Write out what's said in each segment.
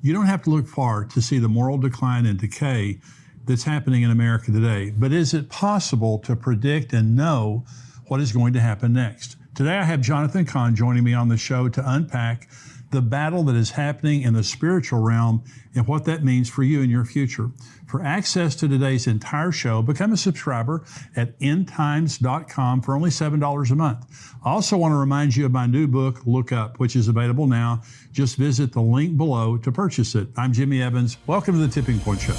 You don't have to look far to see the moral decline and decay that's happening in America today. But is it possible to predict and know what is going to happen next? Today I have Jonathan Cahn joining me on the show to unpack the battle that is happening in the spiritual realm and what that means for you and your future. For access to today's entire show, become a subscriber at endtimes.com for only $7 a month. I also want to remind you of my new book, Look Up, which is available now. Just visit the link below to purchase it. I'm Jimmy Evans. Welcome to the Tipping Point Show.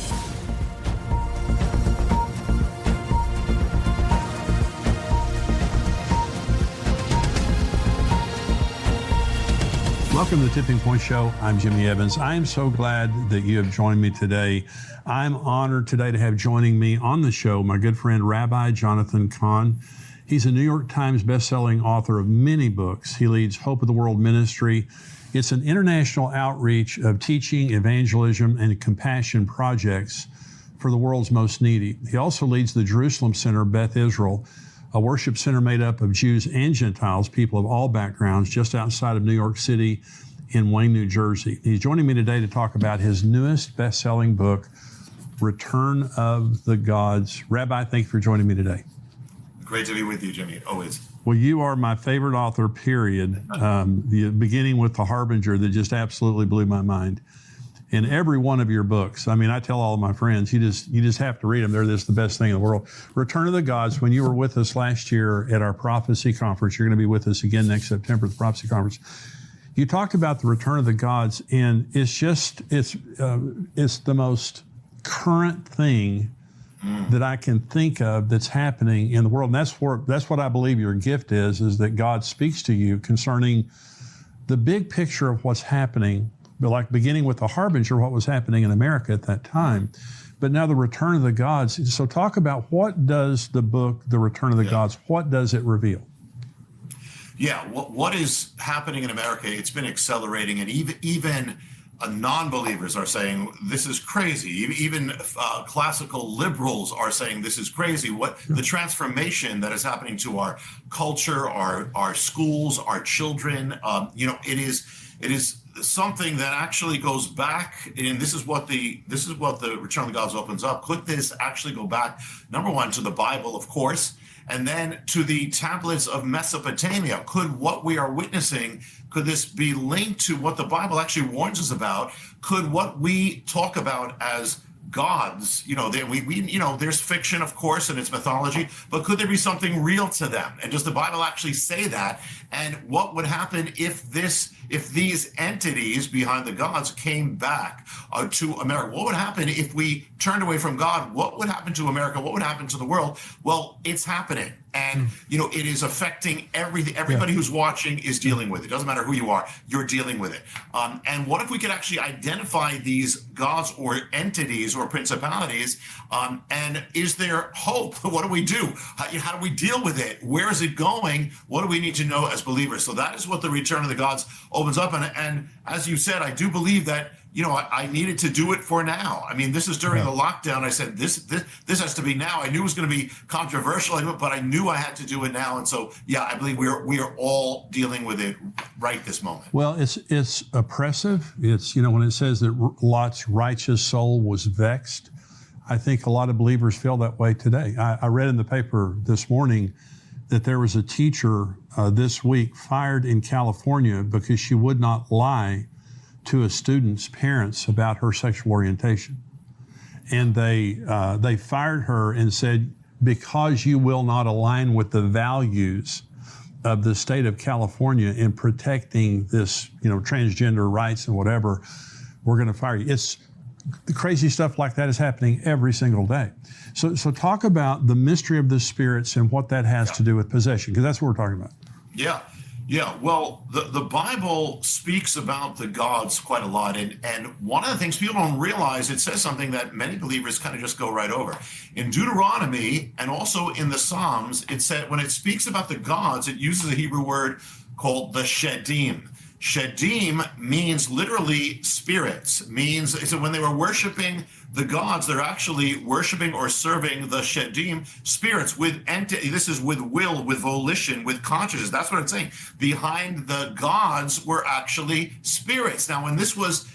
Welcome to the Tipping Point Show. I'm Jimmy Evans. I am so glad that you have joined me today. I'm honored today to have joining me on the show my good friend, Rabbi Jonathan Cahn. He's a New York Times bestselling author of many books. He leads Hope of the World Ministry. It's an international outreach of teaching, evangelism, and compassion projects for the world's most needy. He also leads the Jerusalem Center, Beth Israel, a worship center made up of Jews and Gentiles, people of all backgrounds, just outside of New York City in Wayne, New Jersey. He's joining me today to talk about his newest best-selling book, Return of the Gods. Rabbi, thank you for joining me today. Great to be with you, Jimmy, always. Well, you are my favorite author, period. Beginning with The Harbinger that just absolutely blew my mind. In every one of your books, I mean, I tell all of my friends, you just have to read them. They're just the best thing in the world. Return of the Gods, when you were with us last year at our prophecy conference, you're going to be with us again next September at the prophecy conference. You talked about the Return of the Gods, and it's the most current thing that I can think of that's happening in the world. And that's what I believe your gift is that God speaks to you concerning the big picture of what's happening, but like beginning with The Harbinger, what was happening in America at that time. But now the Return of the Gods. So talk about, what does the book, The Return of the Gods, what does it reveal? Yeah, what is happening in America, it's been accelerating, and even non-believers are saying this is crazy. Even classical liberals are saying this is crazy. The transformation that is happening to our culture, our schools, our children, it is something that actually goes back, and this is what the Return of the Gods opens up. Could this actually go back, number one, to the Bible, of course, and then to the tablets of Mesopotamia? Could what we are witnessing, could this be linked to what the Bible actually warns us about? Could what we talk about as gods, there's fiction, of course, and it's mythology, but could there be something real to them? And does the Bible actually say that? And what would happen if these entities behind the gods came back to America? What would happen if we turned away from God? What would happen to America? What would happen to the world? Well, it's happening. And, it is affecting everything. Everybody who's watching is dealing with it. It doesn't matter who you are, you're dealing with it. And what if we could actually identify these gods or entities or principalities? And is there hope? What do we do? How do we deal with it? Where is it going? What do we need to know as believers? So that is what the Return of the Gods opens up. And as you said, I do believe that I needed to do it for now. I mean, this is during the lockdown. I said, this has to be now. I knew it was going to be controversial, but I knew I had to do it now. And so, I believe we are all dealing with it right this moment. Well, it's oppressive. It's, when it says that Lot's righteous soul was vexed, I think a lot of believers feel that way today. I read in the paper this morning that there was a teacher this week fired in California because she would not lie to a student's parents about her sexual orientation. And they fired her and said, because you will not align with the values of the state of California in protecting this, transgender rights and whatever, we're going to fire you. It's the crazy stuff like that is happening every single day. So talk about the mystery of the spirits and what that has to do with possession, because that's what we're talking about. Yeah. Well, the Bible speaks about the gods quite a lot. And one of the things people don't realize, it says something that many believers kind of just go right over. In Deuteronomy and also in the Psalms, it said, when it speaks about the gods, it uses a Hebrew word called the Shedim. Shedim means literally spirits, means so when they were worshiping the gods, they're actually worshiping or serving the Shedim, spirits with this is with will, with volition, with consciousness. That's what it's saying. Behind the gods were actually spirits. Now, when this was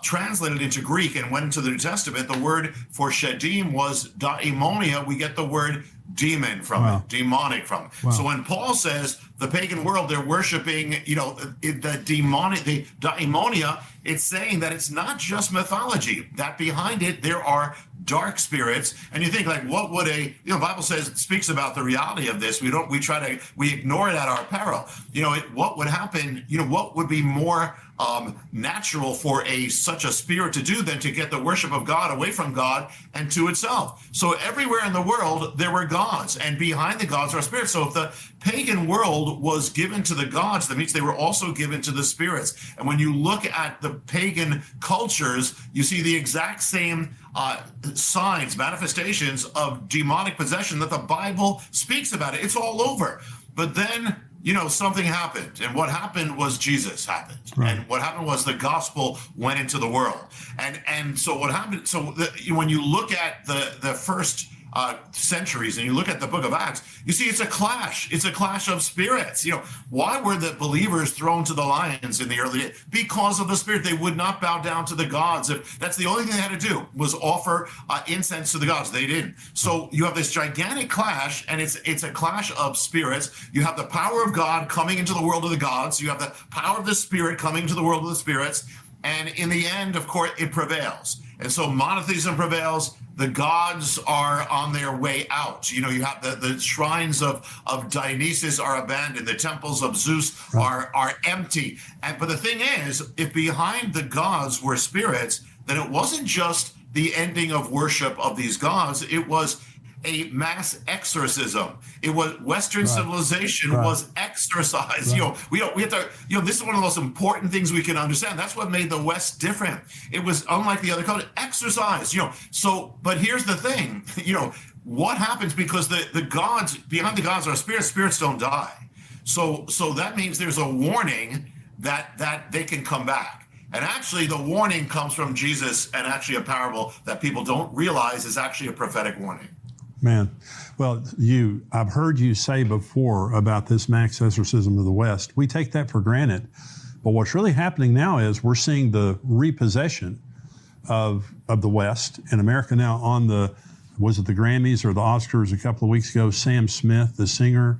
translated into Greek and went into the New Testament, the word for shedim was daimonia. We get the word demon from it, demonic from it. So when Paul says the pagan world, they're worshiping, the demonic, the daimonia, it's saying that it's not just mythology, that behind it there are dark spirits. And you think, like, what would the Bible says, it speaks about the reality of this. We ignore it at our peril. What would happen, what would be more natural for such a spirit to do than to get the worship of God away from God and to itself. So everywhere in the world there were gods, and behind the gods are spirits. So if the pagan world was given to the gods, that means they were also given to the spirits. And when you look at the pagan cultures, you see the exact same signs, manifestations of demonic possession that the Bible speaks about. It's all over. But then something happened, and what happened was Jesus happened, and what happened was the gospel went into the world, and so what happened? So when you look at the first centuries and you look at the book of Acts, you see it's a clash. It's a clash of spirits. Why were the believers thrown to the lions in the early days? Because of the spirit. They would not bow down to the gods. If that's the only thing they had to do was offer incense to the gods. They didn't. So you have this gigantic clash, and it's a clash of spirits. You have the power of God coming into the world of the gods. You have the power of the spirit coming into the world of the spirits. And in the end, of course, it prevails. And so monotheism prevails. The gods are on their way out. You have the shrines of Dionysus are abandoned. The temples of Zeus are empty. But the thing is, if behind the gods were spirits, then it wasn't just the ending of worship of these gods. It was a mass exorcism. It was Western civilization was exorcised. We have to. This is one of the most important things we can understand. That's what made the West different. It was unlike the other cultures. Exorcised. So, but here's the thing. What happens, because the gods, behind the gods are spirits. Spirits don't die. So that means there's a warning that they can come back. And actually, the warning comes from Jesus, and actually a parable that people don't realize is actually a prophetic warning. Man, well, I've heard you say before about this mass exorcism of the West. We take that for granted. But what's really happening now is we're seeing the repossession of the West and America now on was it the Grammys or the Oscars a couple of weeks ago? Sam Smith, the singer,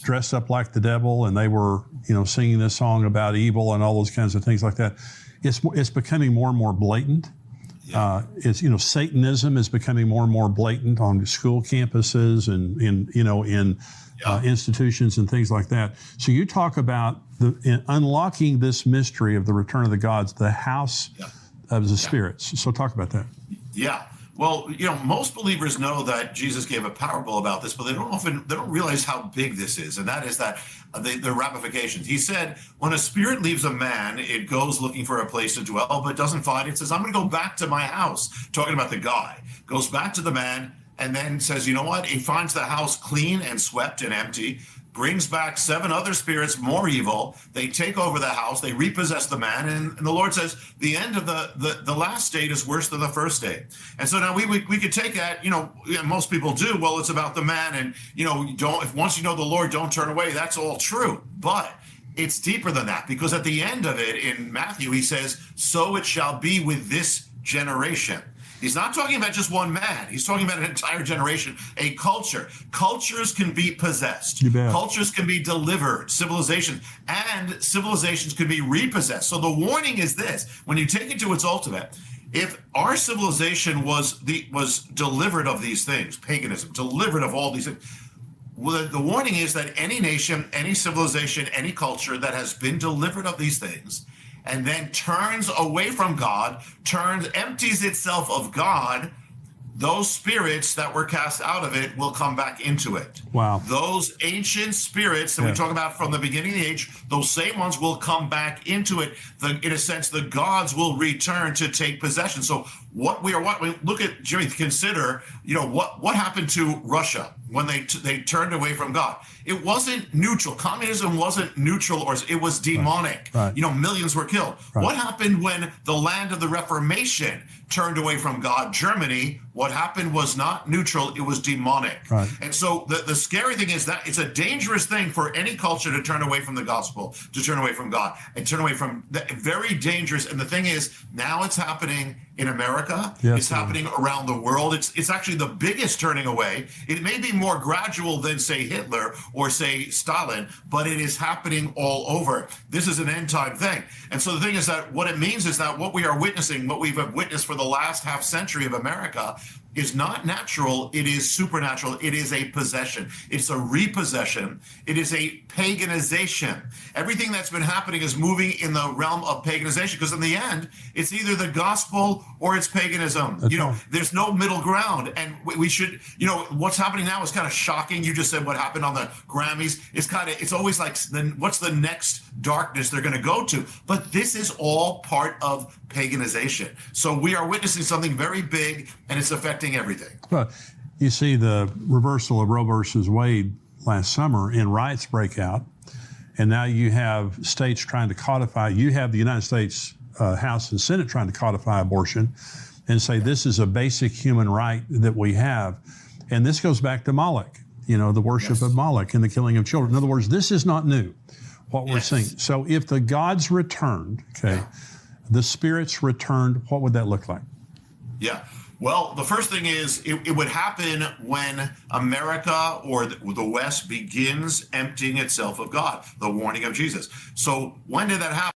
dressed up like the devil, and they were, singing this song about evil and all those kinds of things like that. It's becoming more and more blatant. Satanism is becoming more and more blatant on school campuses and in institutions and things like that. So you talk about unlocking this mystery of the return of the gods, the house of the spirits. So talk about that. Yeah. Well, most believers know that Jesus gave a parable about this, but they don't realize how big this is. And that is that the ramifications. He said, when a spirit leaves a man, it goes looking for a place to dwell, but doesn't find it. It says, I'm going to go back to my house. Talking about the guy. Goes back to the man and then says, you know what? He finds the house clean and swept and empty. Brings back 7 other spirits more evil. They take over the house. They repossess the man. And the Lord says the end of the last state is worse than the first state. And so now we could take that, most people do. Well, it's about the man. And, if once you know the Lord, don't turn away. That's all true. But it's deeper than that, because at the end of it in Matthew, he says, so it shall be with this generation. He's not talking about just one man. He's talking about an entire generation, a culture. Cultures can be possessed. Cultures can be delivered, civilizations can be repossessed. So the warning is this: when you take it to its ultimate, if our civilization was delivered of these things, paganism, delivered of all these things, well, the warning is that any nation, any civilization, any culture that has been delivered of these things and then turns away from God, empties itself of God, those spirits that were cast out of it will come back into it. Wow. Those ancient spirits that we talk about from the beginning of the age, those same ones will come back into it. In a sense, the gods will return to take possession. So look at, Jimmy, consider, what happened to Russia? when they turned away from God. It wasn't neutral. Communism wasn't neutral, or it was demonic. Right. Millions were killed. Right. What happened when the land of the Reformation turned away from God? Germany, what happened was not neutral, it was demonic. Right. And so the scary thing is that it's a dangerous thing for any culture to turn away from the gospel, to turn away from God, and turn away from very dangerous. And the thing is, now it's happening in America. Yes, it's happening around the world. It's actually the biggest turning away. It may be more gradual than, say, Hitler or, say, Stalin, but it is happening all over. This is an end time thing. And so the thing is that what it means is that what we are witnessing, what we've witnessed for the last half century of America, is not natural. It is supernatural. It is a possession. It's a repossession. It is a paganization. Everything that's been happening is moving in the realm of paganization, because in the end, it's either the gospel or it's paganism. That's right. There's no middle ground. And we should, what's happening now is kind of shocking. You just said what happened on the Grammys. It's always like, what's the next darkness they're going to go to? But this is all part of paganization. So we are witnessing something very big, and it's affecting everything. Well, you see the reversal of Roe versus Wade last summer, and riots break out, and now you have states trying to codify. You have the United States House and Senate trying to codify abortion and say this is a basic human right that we have. And this goes back to Moloch, the worship of Moloch and the killing of children. In other words, this is not new, what we're seeing. So if the gods returned, the spirits returned, what would that look like? Yeah. Well, the first thing is it would happen when America or the West begins emptying itself of God, the warning of Jesus. So when did that happen?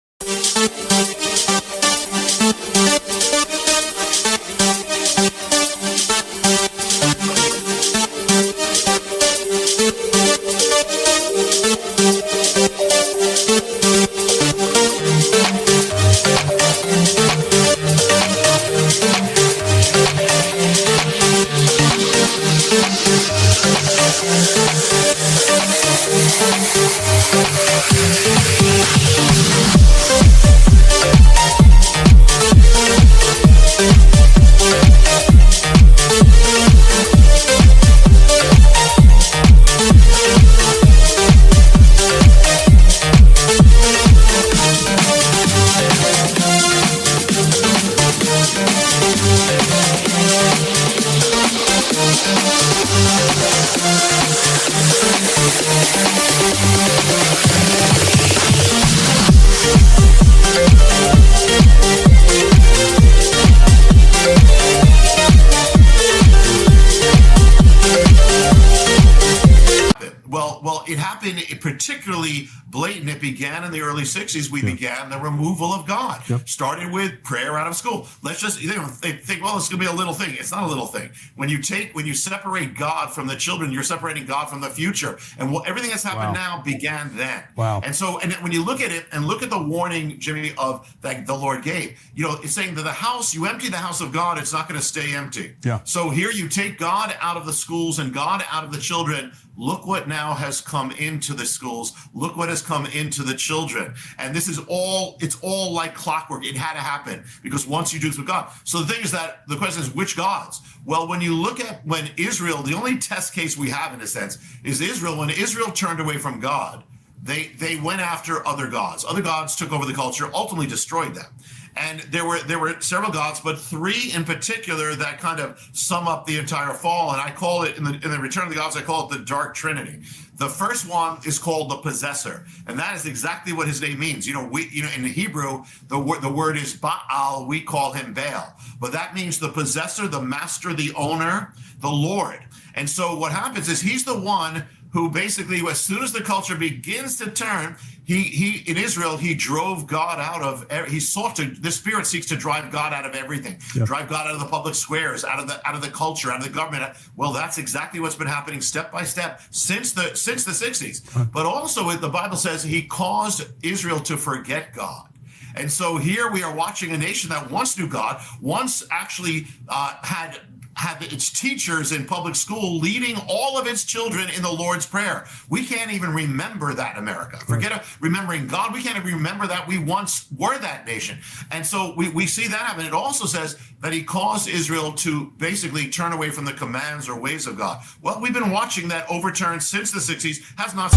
Well, it happened particularly blatant. It began in the early 60s. We began the removal of God. Started with prayer out of school. Let's just think, well, it's going to be a little thing. It's not a little thing. When you separate God from the children, you're separating God from the future. And everything that's happened now began then. And so, and when you look at it and look at the warning, Jimmy, of that the Lord gave, it's saying that you empty the house of God, it's not going to stay empty. So here you take God out of the schools and God out of the children. Look what now has come into the schools. Look what has come into the children. And this is it's all like clockwork. It had to happen because once you do this with God. So the thing is that the question is, which gods? Well, when you look at when Israel, the only test case we have in a sense is Israel. When Israel turned away from God, they went after other gods. Other gods took over the culture, ultimately destroyed them. And there were several gods, but three in particular that kind of sum up the entire fall. And I call it in the Return of the Gods, I call it the Dark Trinity. The first one is called the Possessor, and that is exactly what his name means. In the Hebrew, the word is Baal. We call him Baal, but that means the possessor, the master, the owner, the Lord. And so what happens is he's the one who basically, as soon as the culture begins to turn, he in Israel, he drove God out of, the Spirit seeks to drive God out of everything, drive God out of the public squares, out of the culture, out of the government. Well, that's exactly what's been happening step by step since the 60s. But also the Bible says he caused Israel to forget God. And so here we are watching a nation that once knew God, once actually had had its teachers in public school leading all of its children in the Lord's Prayer. We can't even remember that, America. Forget remembering God. We can't even remember that we once were that nation. And so we see that happen. It also says that he caused Israel to basically turn away from the commands or ways of God. Well, we've been watching that overturn since the 60s, has not.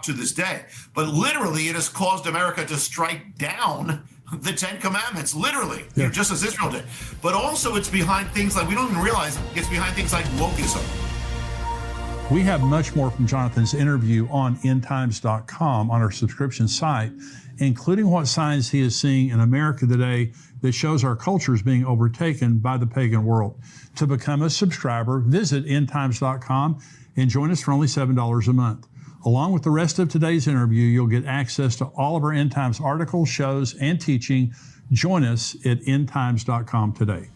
To this day, but literally it has caused America to strike down the 10 commandments, literally, just as Israel did. But also it's behind things like, we don't even realize it's behind things like wokeism. We have much more from Jonathan's interview on endtimes.com on our subscription site, including what signs he is seeing in America today that shows our culture is being overtaken by the pagan world. To become a subscriber, visit endtimes.com and join us for only $7 a month. Along with the rest of today's interview, you'll get access to all of our End Times articles, shows, and teaching. Join us at endtimes.com today.